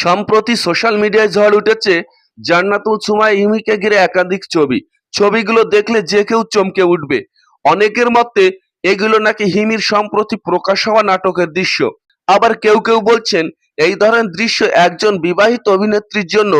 সম্প্রতি সোশ্যাল মিডিয়ায় ঝড় উঠেছে জান্নাতুল সুমাইয়া হিমিকে ঘিরে একাধিক ছবি। ছবিগুলো দেখলে যে কেউ চমকে উঠবে। অনেকের মতে এগুলো নাকি হিমির সম্প্রতি প্রকাশ হওয়া নাটকের দৃশ্য। আবার কেউ কেউ বলছেন এই ধরনের দৃশ্য একজন বিবাহিত অভিনেত্রীর জন্য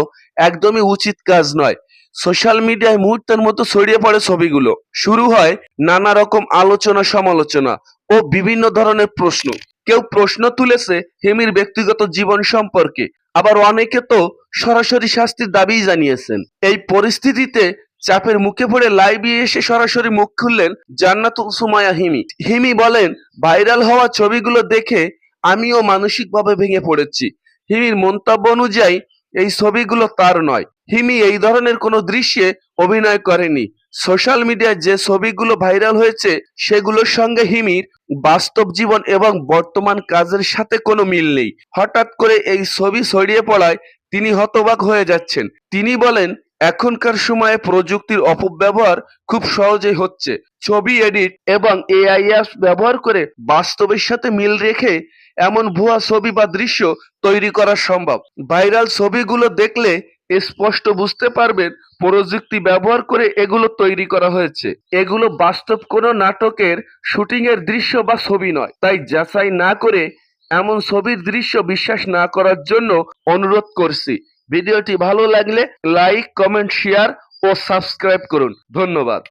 একদমই উচিত কাজ নয়। সোশ্যাল মিডিয়ায় মুহূর্তের মতো ছড়িয়ে পড়ে ছবিগুলো। শুরু হয় নানা রকম আলোচনা সমালোচনা ও বিভিন্ন ধরনের প্রশ্ন। কেউ প্রশ্ন তুলেছে হিমির ব্যক্তিগত জীবন সম্পর্কে, আবার অনেকে তো সরাসরি শাস্তির দাবি জানিয়েছেন। এই পরিস্থিতিতে চাপের মুখে পড়ে লাইভে এসে সরাসরি মুখ খুললেন জান্নাতুল সুমাইয়া হিমি। হিমি বলেন, ভাইরাল হওয়া ছবিগুলো দেখে আমিও মানসিকভাবে ভেঙে পড়েছি। হিমির মন্তব্য অনুযায়ী এই ছবিগুলো তার নয়। হিমি এই ধরনের কোনো দৃশ্যে অভিনয় করেনি। সোশ্যাল মিডিয়ায় যে ছবিগুলো ভাইরাল হয়েছে সেগুলোর সঙ্গে হিমির বাস্তব জীবন এবং বর্তমান কাজের সাথে কোনো মিল নেই। হঠাৎ করে এই ছবি ছড়িয়ে পড়ায় তিনি হতবাক হয়ে যাচ্ছেন। তিনি বলেন, এখনকার সময়ে প্রযুক্তির অপব্যবহার খুব সহজেই হচ্ছে। ছবি এডিট এবং এআই অ্যাপস ব্যবহার করে বাস্তবের সাথে মিল রেখে এমন ভুয়া ছবি বা দৃশ্য তৈরি করা সম্ভব। ভাইরাল ছবিগুলো দেখলে স্পষ্ট বুঝতে পারবেন প্রযুক্তি ব্যবহার করে এগুলো তৈরি করা হয়েছে। এগুলো বাস্তব কোনো নাটকের শুটিং এর দৃশ্য বা ছবি নয়। তাই যাচাই না করে এমন ছবির দৃশ্য বিশ্বাস না করার জন্য অনুরোধ করছি। ভিডিওটি ভালো লাগলে লাইক, কমেন্ট, শেয়ার ও সাবস্ক্রাইব করুন। ধন্যবাদ।